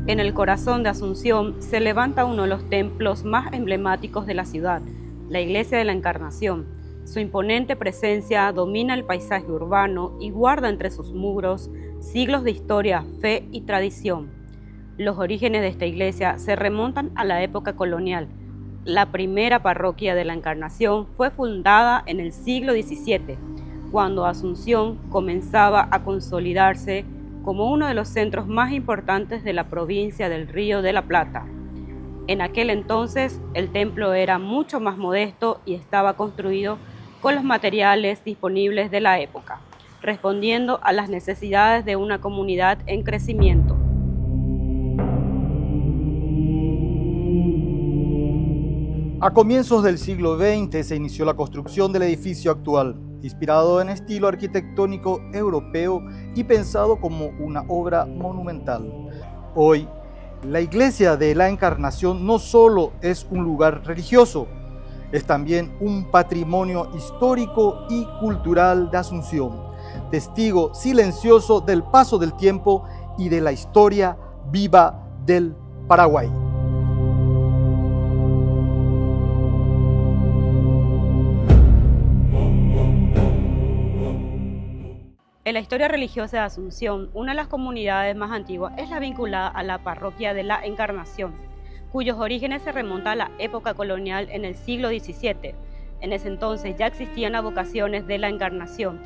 En el corazón de Asunción se levanta uno de los templos más emblemáticos de la ciudad, la Iglesia de la Encarnación. Su imponente presencia domina el paisaje urbano y guarda entre sus muros siglos de historia, fe y tradición. Los orígenes de esta iglesia se remontan a la época colonial. La primera parroquia de la Encarnación fue fundada en el siglo XVII, cuando Asunción comenzaba a consolidarse como uno de los centros más importantes de la provincia del Río de la Plata. En aquel entonces, el templo era mucho más modesto y estaba construido con los materiales disponibles de la época, respondiendo a las necesidades de una comunidad en crecimiento. A comienzos del siglo XX se inició la construcción del edificio actual, inspirado en estilo arquitectónico europeo y pensado como una obra monumental. Hoy, la Iglesia de la Encarnación no solo es un lugar religioso, es también un patrimonio histórico y cultural de Asunción, testigo silencioso del paso del tiempo y de la historia viva del Paraguay. En la historia religiosa de Asunción, una de las comunidades más antiguas es la vinculada a la parroquia de la Encarnación, cuyos orígenes se remontan a la época colonial en el siglo XVII. En ese entonces ya existían las vocaciones de la Encarnación.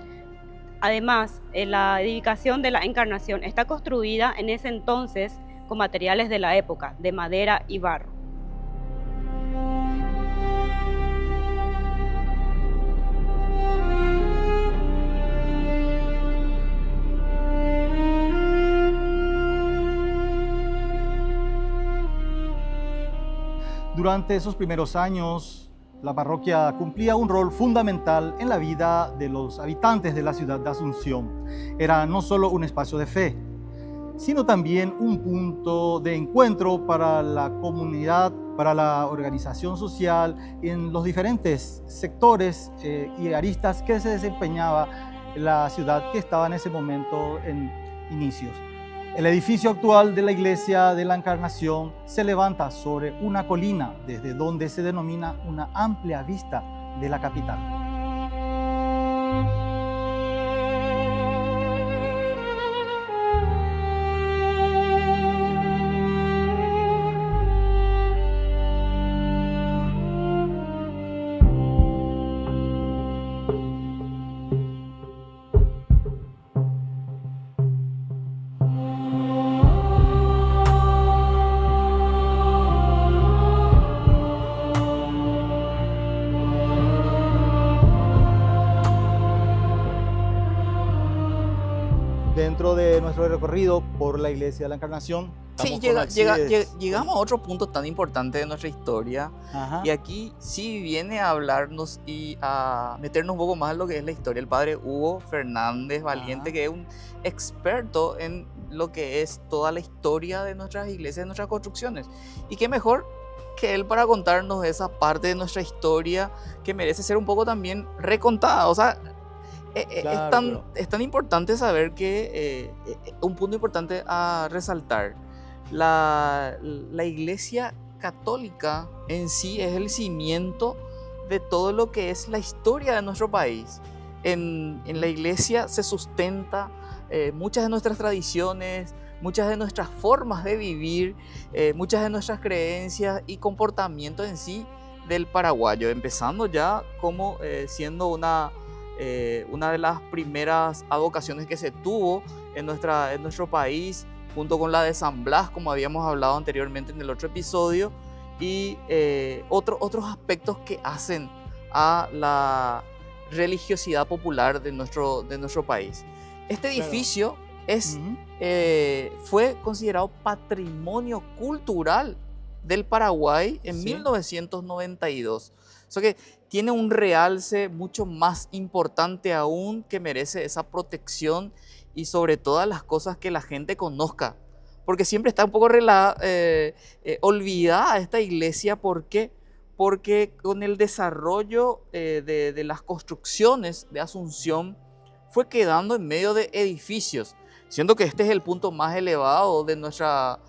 Además, la edificación de la Encarnación está construida en ese entonces con materiales de la época, de madera y barro. Durante esos primeros años, la parroquia cumplía un rol fundamental en la vida de los habitantes de la ciudad de Asunción. Era no solo un espacio de fe, sino también un punto de encuentro para la comunidad, para la organización social en los diferentes sectores y aristas que se desempeñaba la ciudad que estaba en ese momento en inicios. El edificio actual de la Iglesia de la Encarnación se levanta sobre una colina desde donde se denomina una amplia vista de la capital. Dentro de nuestro recorrido por la Iglesia de la Encarnación, sí, llegamos a otro punto tan importante de nuestra historia. Ajá. Y aquí sí viene a hablarnos y a meternos un poco más en lo que es la historia. El padre Hugo Fernández Valiente, ajá, que es un experto en lo que es toda la historia de nuestras iglesias, de nuestras construcciones. Y qué mejor que él para contarnos esa parte de nuestra historia que merece ser un poco también recontada. O sea, claro, es tan importante saber que un punto importante a resaltar, la Iglesia Católica en sí es el cimiento de todo lo que es la historia de nuestro país. En la Iglesia se sustenta muchas de nuestras tradiciones, muchas de nuestras formas de vivir, muchas de nuestras creencias y comportamientos en sí del paraguayo, empezando ya como siendo una de las primeras advocaciones que se tuvo en nuestro país, junto con la de San Blas, como habíamos hablado anteriormente en el otro episodio, y otros aspectos que hacen a la religiosidad popular de nuestro país. Este edificio, claro, fue considerado patrimonio cultural del Paraguay en 1992. O sea que tiene un realce mucho más importante aún, que merece esa protección y sobre todas las cosas que la gente conozca. Porque siempre está un poco olvidada esta iglesia. ¿Por qué? Porque con el desarrollo de las construcciones de Asunción fue quedando en medio de edificios, siendo que este es el punto más elevado de nuestra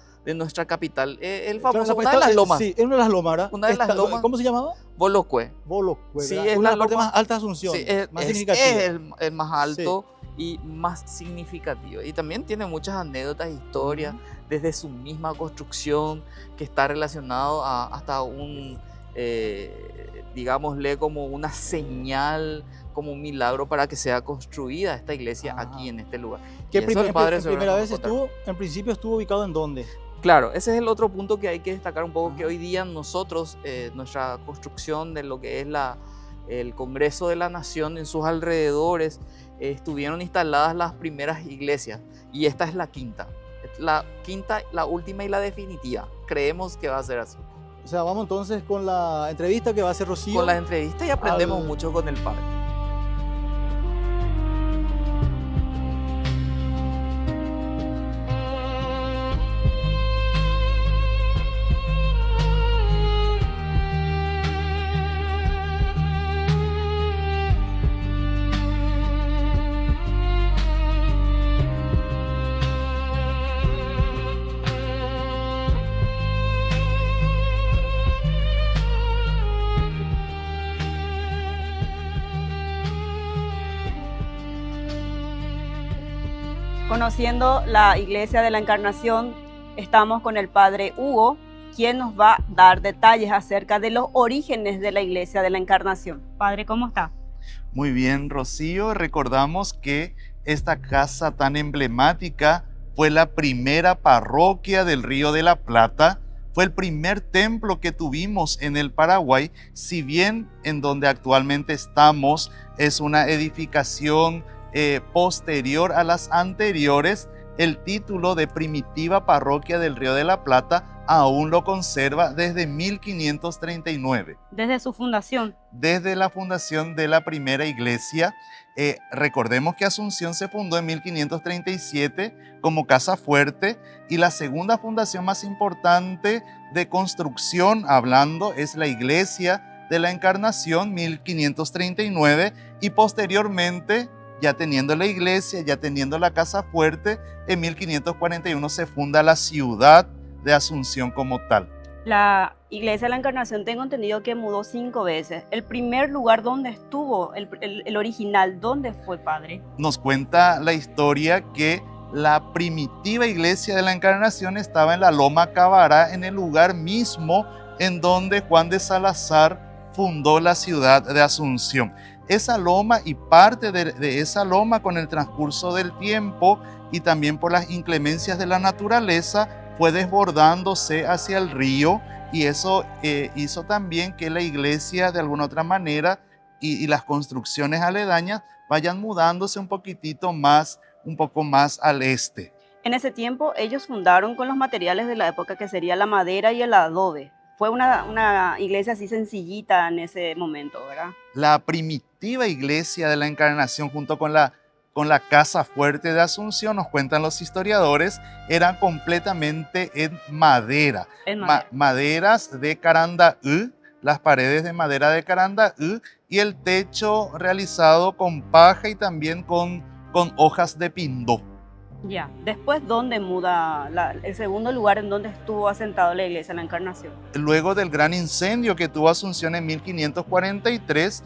capital, el famoso, una de las lomas. Sí, es una de las lomas, ¿verdad? Una de las lomas. ¿Cómo se llamaba? Bolocue. Bolocue, Sí, es una de las partes más altas de Asunción, sí, más es significativa. el más alto y más significativo. Y también tiene muchas anécdotas e historias, desde su misma construcción, que está relacionado hasta un, digámosle, como una señal, como un milagro para que sea construida esta iglesia aquí en este lugar. ¿Qué primera vez estuvo? En principio estuvo ubicado ¿en dónde? Claro, ese es el otro punto que hay que destacar un poco, que hoy día nosotros, nuestra construcción de lo que es el Congreso de la Nación, en sus alrededores, estuvieron instaladas las primeras iglesias, y esta es la quinta. La quinta, la última y la definitiva. Creemos que va a ser así. O sea, vamos entonces con la entrevista que va a hacer Rocío. Con la entrevista, y aprendemos mucho con el padre. Conociendo la Iglesia de la Encarnación, estamos con el Padre Hugo, quien nos va a dar detalles acerca de los orígenes de la Iglesia de la Encarnación. Padre, ¿cómo está? Muy bien, Rocío. Recordamos que esta casa tan emblemática fue la primera parroquia del Río de la Plata, fue el primer templo que tuvimos en el Paraguay, si bien en donde actualmente estamos es una edificación posterior a las anteriores. El título de primitiva parroquia del Río de la Plata aún lo conserva desde 1539. Desde su fundación. Desde la fundación de la primera iglesia. Recordemos que Asunción se fundó en 1537 como Casa Fuerte, y la segunda fundación más importante de construcción hablando es la Iglesia de la Encarnación, 1539, y posteriormente, ya teniendo la iglesia, ya teniendo la Casa Fuerte, en 1541 se funda la ciudad de Asunción como tal. La Iglesia de la Encarnación, tengo entendido que mudó 5 veces. El primer lugar donde estuvo, el original, ¿dónde fue, padre? Nos cuenta la historia que la primitiva Iglesia de la Encarnación estaba en la Loma Cabará, en el lugar mismo en donde Juan de Salazar fundó la ciudad de Asunción. Esa loma y parte de esa loma, con el transcurso del tiempo y también por las inclemencias de la naturaleza, fue desbordándose hacia el río, y eso hizo también que la iglesia de alguna otra manera y las construcciones aledañas vayan mudándose un poquitito más, un poco más al este. En ese tiempo ellos fundaron con los materiales de la época, que sería la madera y el adobe. Fue una iglesia así sencillita en ese momento, ¿verdad? La primitiva Iglesia de la Encarnación, junto con la Casa Fuerte de Asunción, nos cuentan los historiadores, eran completamente en madera. Maderas de Carandaú, las paredes de madera de Carandaú, y el techo realizado con paja y también con hojas de pindó. Ya, después, ¿dónde muda el segundo lugar en donde estuvo asentado la Iglesia de la Encarnación? Luego del gran incendio que tuvo Asunción en 1543,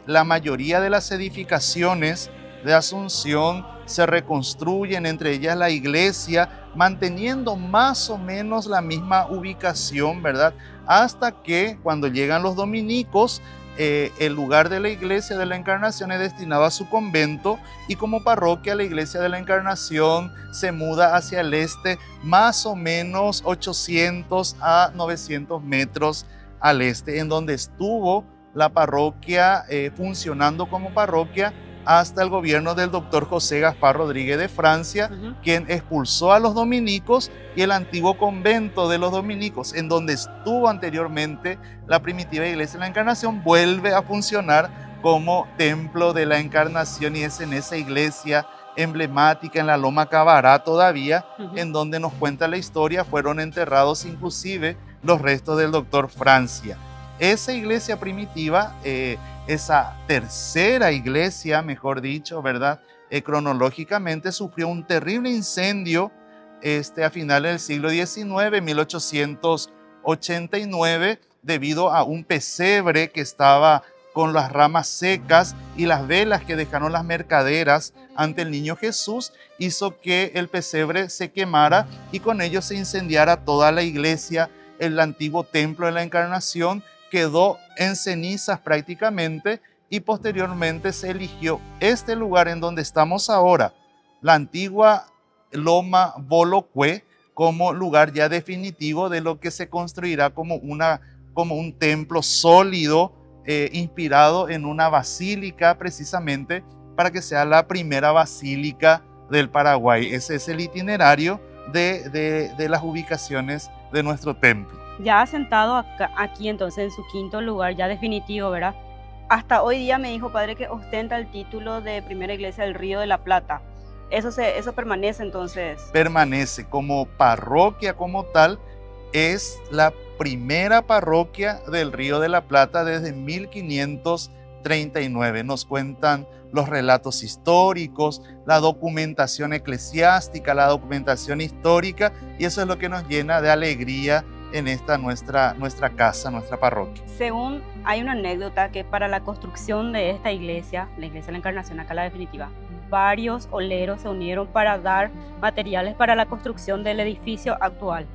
la mayoría de las edificaciones de Asunción se reconstruyen, entre ellas la iglesia, manteniendo más o menos la misma ubicación, ¿verdad? Hasta que cuando llegan los dominicos, el lugar de la Iglesia de la Encarnación es destinado a su convento, y como parroquia la Iglesia de la Encarnación se muda hacia el este, más o menos 800 a 900 metros al este, en donde estuvo la parroquia funcionando como parroquia hasta el gobierno del doctor José Gaspar Rodríguez de Francia, quien expulsó a los dominicos, y el antiguo convento de los dominicos, en donde estuvo anteriormente la primitiva iglesia de la Encarnación, vuelve a funcionar como templo de la Encarnación, y es en esa iglesia emblemática en la Loma Cabará todavía, en donde nos cuenta la historia, fueron enterrados inclusive los restos del doctor Francia. Esa iglesia primitiva, esa tercera iglesia, mejor dicho, ¿verdad? Cronológicamente sufrió un terrible incendio a finales del siglo XIX, 1889, debido a un pesebre que estaba con las ramas secas y las velas que dejaron las mercaderas ante el niño Jesús, hizo que el pesebre se quemara y con ello se incendiara toda la iglesia. El antiguo templo de la Encarnación quedó en cenizas prácticamente, y posteriormente se eligió este lugar en donde estamos ahora, la antigua Loma Bolocue, como lugar ya definitivo de lo que se construirá como un templo sólido, inspirado en una basílica, precisamente para que sea la primera basílica del Paraguay. Ese es el itinerario de las ubicaciones de nuestro templo. Ya asentado aquí entonces en su quinto lugar, ya definitivo, ¿verdad? Hasta hoy día me dijo, padre, que ostenta el título de primera iglesia del Río de la Plata. ¿Eso permanece entonces? Permanece como parroquia como tal. Es la primera parroquia del Río de la Plata desde 1539. Nos cuentan los relatos históricos, la documentación eclesiástica, la documentación histórica, y eso es lo que nos llena de alegría en esta nuestra casa, nuestra parroquia. Según hay una anécdota que para la construcción de esta iglesia, la iglesia de la Encarnación, acá la definitiva, varios oleros se unieron para dar materiales para la construcción del edificio actual.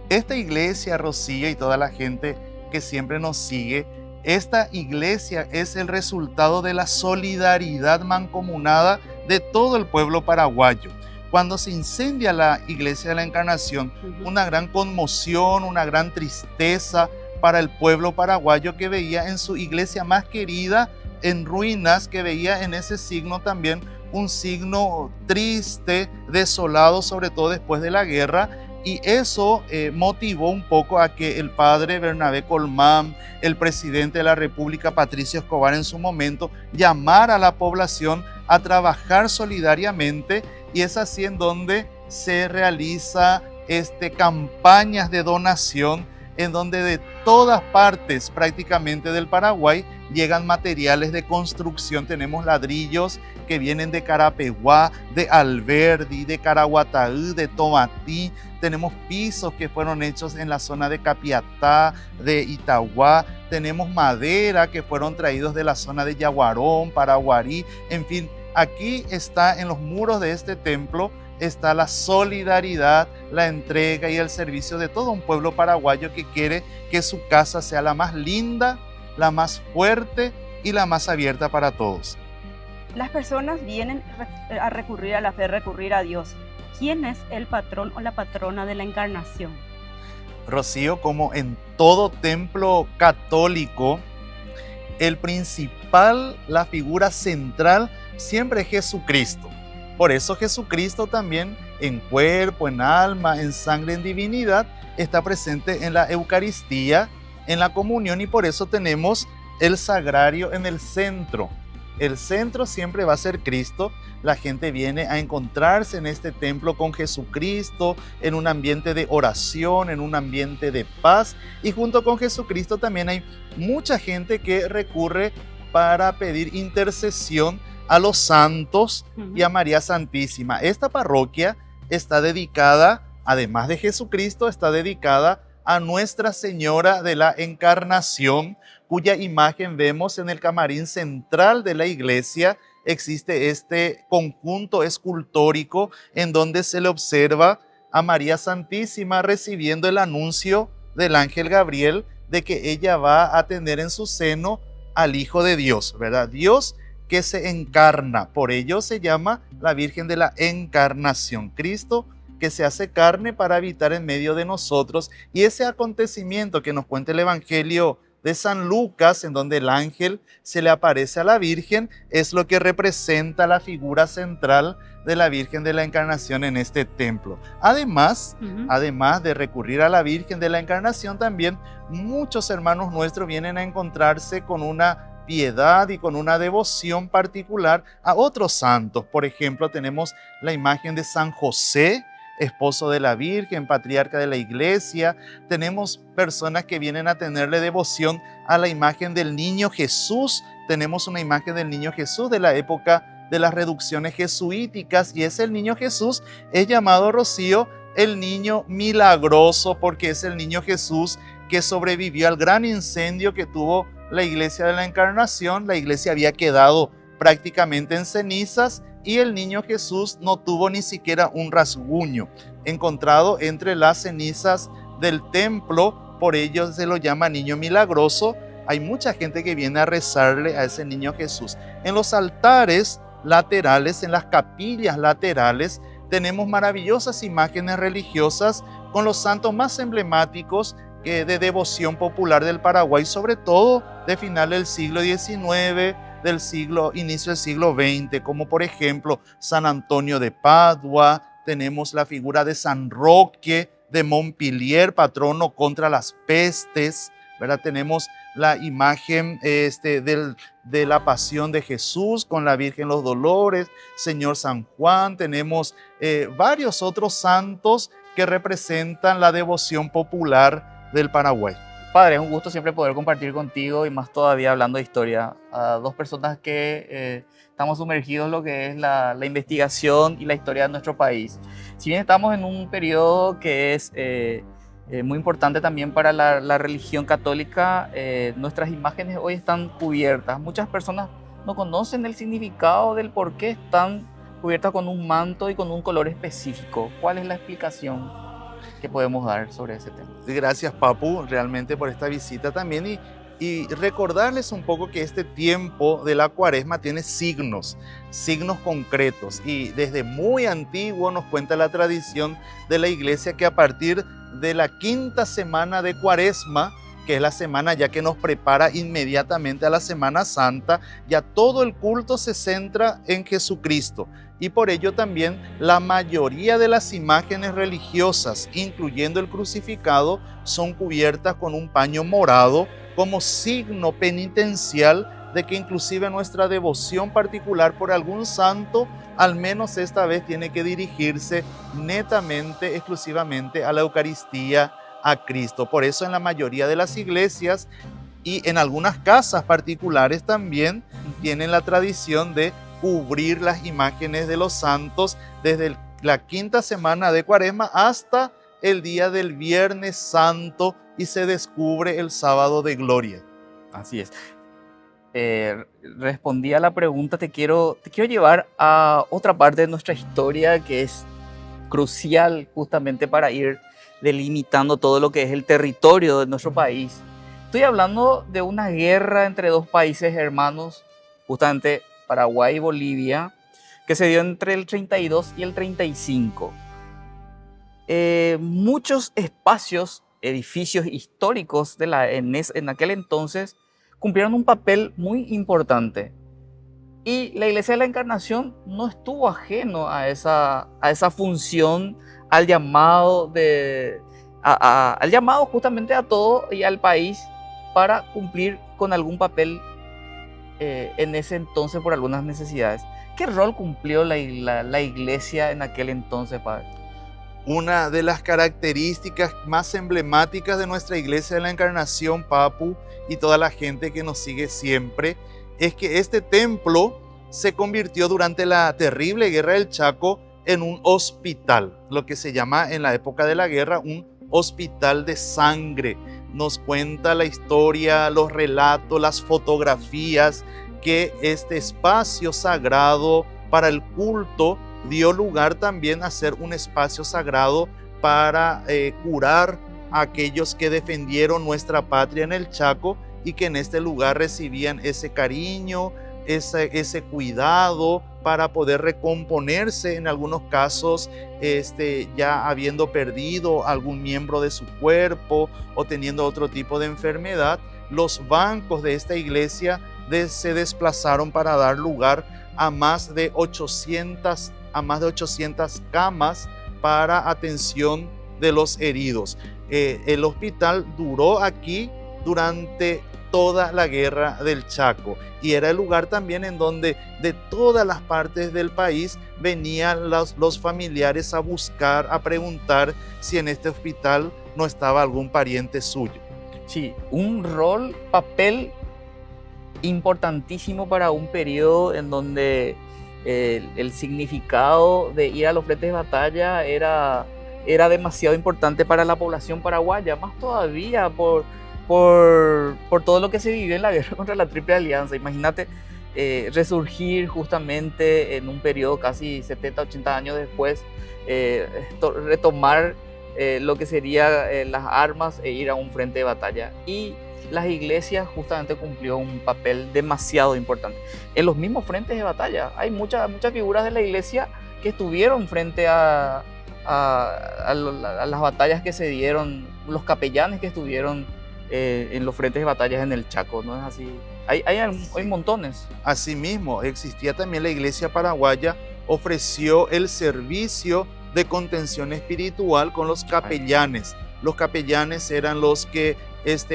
Esta iglesia, Rocío, y toda la gente que siempre nos sigue, esta iglesia es el resultado de la solidaridad mancomunada de todo el pueblo paraguayo. Cuando se incendia la iglesia de la Encarnación, una gran conmoción, una gran tristeza para el pueblo paraguayo, que veía en su iglesia más querida en ruinas, que veía en ese signo también un signo triste, desolado, sobre todo después de la guerra. Y eso motivó un poco a que el padre Bernabé Colmán, el presidente de la República, Patricio Escobar, en su momento, llamara a la población a trabajar solidariamente, y es así en donde se realiza campañas de donación, en donde de todas partes prácticamente del Paraguay llegan materiales de construcción. Tenemos ladrillos que vienen de Carapeguá, de Alberdi, de Caraguataú, de Tomatí. Tenemos pisos que fueron hechos en la zona de Capiatá, de Itaguá. Tenemos madera que fueron traídos de la zona de Yaguarón, Paraguarí. En fin, aquí está en los muros de este templo, está la solidaridad, la entrega y el servicio de todo un pueblo paraguayo que quiere que su casa sea la más linda, la más fuerte y la más abierta para todos. Las personas vienen a recurrir a la fe, recurrir a Dios. ¿Quién es el patrón o la patrona de la Encarnación? Rocío, como en todo templo católico, el principal, la figura central, siempre es Jesucristo. Por eso Jesucristo también, en cuerpo, en alma, en sangre, en divinidad, está presente en la Eucaristía, en la comunión, y por eso tenemos el sagrario en el centro. El centro siempre va a ser Cristo. La gente viene a encontrarse en este templo con Jesucristo, en un ambiente de oración, en un ambiente de paz. Y junto con Jesucristo también hay mucha gente que recurre para pedir intercesión a los santos y a María Santísima. Esta parroquia está dedicada, además de Jesucristo, está dedicada a Nuestra Señora de la Encarnación, cuya imagen vemos en el camarín central de la iglesia. Existe este conjunto escultórico en donde se le observa a María Santísima recibiendo el anuncio del ángel Gabriel de que ella va a tener en su seno al Hijo de Dios, ¿verdad? Dios que se encarna, por ello se llama la Virgen de la Encarnación. Cristo que se hace carne para habitar en medio de nosotros, y ese acontecimiento que nos cuenta el Evangelio de San Lucas, en donde el ángel se le aparece a la Virgen, es lo que representa la figura central de la Virgen de la Encarnación en este templo. Además de recurrir a la Virgen de la Encarnación, también muchos hermanos nuestros vienen a encontrarse con una piedad y con una devoción particular a otros santos. Por ejemplo, tenemos la imagen de San José, esposo de la Virgen, patriarca de la Iglesia. Tenemos personas que vienen a tenerle devoción a la imagen del Niño Jesús. Tenemos una imagen del Niño Jesús de la época de las reducciones jesuíticas, y ese el Niño Jesús es llamado, Rocío, el Niño Milagroso, porque es el Niño Jesús que sobrevivió al gran incendio que tuvo la Iglesia de la Encarnación. La Iglesia había quedado prácticamente en cenizas, y el Niño Jesús no tuvo ni siquiera un rasguño encontrado entre las cenizas del templo. Por ello se lo llama Niño Milagroso. Hay mucha gente que viene a rezarle a ese Niño Jesús. En los altares laterales, en las capillas laterales, tenemos maravillosas imágenes religiosas con los santos más emblemáticos de devoción popular del Paraguay, sobre todo de final del siglo XIX, inicio del siglo XX, como por ejemplo San Antonio de Padua. Tenemos la figura de San Roque de Montpellier, patrono contra las pestes, ¿verdad? Tenemos la imagen de la pasión de Jesús con la Virgen los Dolores, Señor San Juan. Tenemos varios otros santos que representan la devoción popular del Paraguay. Padre, es un gusto siempre poder compartir contigo, y más todavía hablando de historia, a dos personas que estamos sumergidos en lo que es la investigación y la historia de nuestro país. Si bien estamos en un periodo que es muy importante también para la religión católica, nuestras imágenes hoy están cubiertas. Muchas personas no conocen el significado del por qué están cubiertas con un manto y con un color específico. ¿Cuál es la explicación que podemos dar sobre ese tema? Gracias, Papu, realmente por esta visita también, y recordarles un poco que este tiempo de la Cuaresma tiene signos concretos, y desde muy antiguo nos cuenta la tradición de la Iglesia que a partir de la quinta semana de Cuaresma, que es la semana ya que nos prepara inmediatamente a la Semana Santa, ya todo el culto se centra en Jesucristo. Y por ello también la mayoría de las imágenes religiosas, incluyendo el crucificado, son cubiertas con un paño morado como signo penitencial de que inclusive nuestra devoción particular por algún santo, al menos esta vez, tiene que dirigirse netamente, exclusivamente a la Eucaristía, a Cristo. Por eso en la mayoría de las iglesias y en algunas casas particulares también tienen la tradición de cubrir las imágenes de los santos desde la quinta semana de Cuaresma hasta el día del Viernes Santo, y se descubre el sábado de gloria. Así es. Respondí a la pregunta, te quiero llevar a otra parte de nuestra historia que es crucial justamente para ir delimitando todo lo que es el territorio de nuestro país. Estoy hablando de una guerra entre dos países hermanos, justamente Paraguay y Bolivia, que se dio entre el 32 y el 35. Muchos espacios, edificios históricos en aquel entonces cumplieron un papel muy importante. Y la Iglesia de la Encarnación no estuvo ajeno a esa función, al llamado justamente a todo y al país para cumplir con algún papel en ese entonces por algunas necesidades. ¿Qué rol cumplió la Iglesia en aquel entonces, Padre? Una de las características más emblemáticas de nuestra Iglesia de la Encarnación, Papu, y toda la gente que nos sigue siempre, es que este templo se convirtió durante la terrible Guerra del Chaco en un hospital, lo que se llama en la época de la guerra un hospital de sangre. Nos cuenta la historia, los relatos, las fotografías, que este espacio sagrado para el culto dio lugar también a ser un espacio sagrado para curar a aquellos que defendieron nuestra patria en el Chaco, y que en este lugar recibían ese cariño, ese cuidado para poder recomponerse en algunos casos, ya habiendo perdido algún miembro de su cuerpo o teniendo otro tipo de enfermedad. los bancos de esta iglesia se desplazaron para dar lugar a más de 800 camas para atención de los heridos. El hospital duró aquí durante toda la guerra del Chaco y era el lugar también en donde de todas las partes del país venían los familiares a buscar, a preguntar si en este hospital no estaba algún pariente suyo. Sí, un papel importantísimo para un periodo en donde el significado de ir a los frentes de batalla era demasiado importante para la población paraguaya, más todavía por todo lo que se vivió en la guerra contra la Triple Alianza. Imagínate resurgir justamente en un periodo casi 70, 80 años después, retomar lo que serían las armas e ir a un frente de batalla. Y las iglesias justamente cumplió un papel demasiado importante. En los mismos frentes de batalla hay muchas figuras de la iglesia que estuvieron frente a las batallas que se dieron, los capellanes que estuvieron en los frentes de batallas en el Chaco, ¿no es así? Hay montones. Asimismo, existía también la iglesia paraguaya, ofreció el servicio de contención espiritual con los capellanes. Los capellanes eran los que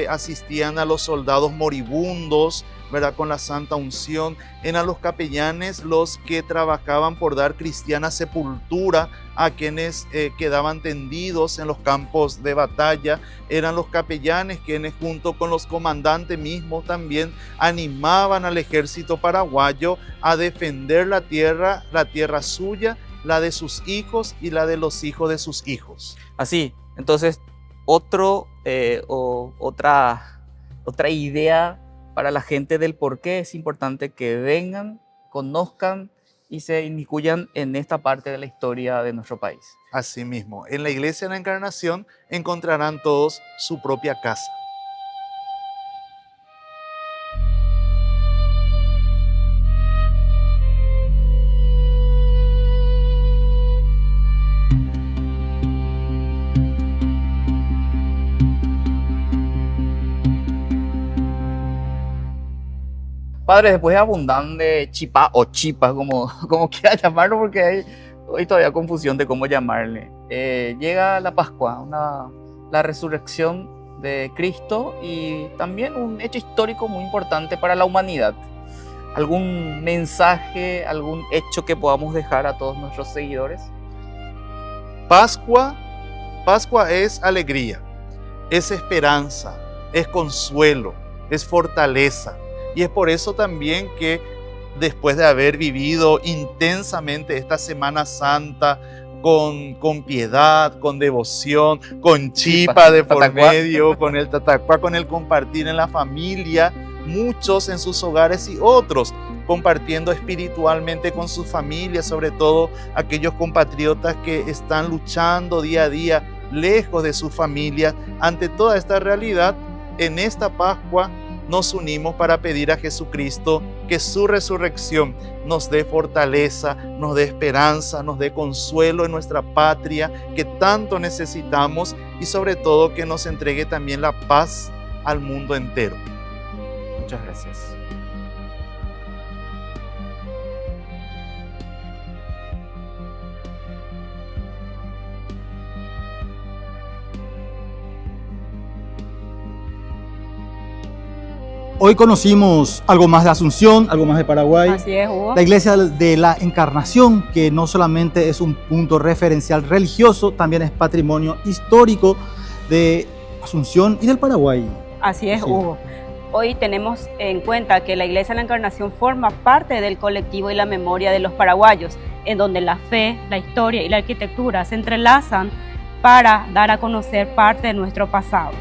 asistían a los soldados moribundos, ¿verdad? Con la santa unción. Eran los capellanes los que trabajaban por dar cristiana sepultura a quienes quedaban tendidos en los campos de batalla. Eran los capellanes quienes junto con los comandantes mismos también animaban al ejército paraguayo a defender la tierra suya, la de sus hijos y la de los hijos de sus hijos. Así, entonces otra idea para la gente del por qué es importante que vengan, conozcan y se inmiscuyan en esta parte de la historia de nuestro país. Asimismo, en la Iglesia de la Encarnación encontrarán todos su propia casa. Padre, después de abundante chipá o chipa, como quiera llamarlo, porque hay todavía confusión de cómo llamarle, llega la Pascua, la resurrección de Cristo y también un hecho histórico muy importante para la humanidad. ¿Algún mensaje, algún hecho que podamos dejar a todos nuestros seguidores? Pascua es alegría, es esperanza, es consuelo, es fortaleza. Y es por eso también que después de haber vivido intensamente esta Semana Santa con piedad, con devoción, con chipa de por medio, con el tatacuá, con el compartir en la familia, muchos en sus hogares y otros compartiendo espiritualmente con sus familias, sobre todo aquellos compatriotas que están luchando día a día lejos de sus familias. Ante toda esta realidad, en esta Pascua nos unimos para pedir a Jesucristo que su resurrección nos dé fortaleza, nos dé esperanza, nos dé consuelo en nuestra patria que tanto necesitamos y sobre todo que nos entregue también la paz al mundo entero. Muchas gracias. Hoy conocimos algo más de Asunción, algo más de Paraguay. Así es, Hugo. La Iglesia de la Encarnación, que no solamente es un punto referencial religioso, también es patrimonio histórico de Asunción y del Paraguay. Así es, Hugo. Hoy tenemos en cuenta que la Iglesia de la Encarnación forma parte del colectivo y la memoria de los paraguayos, en donde la fe, la historia y la arquitectura se entrelazan para dar a conocer parte de nuestro pasado.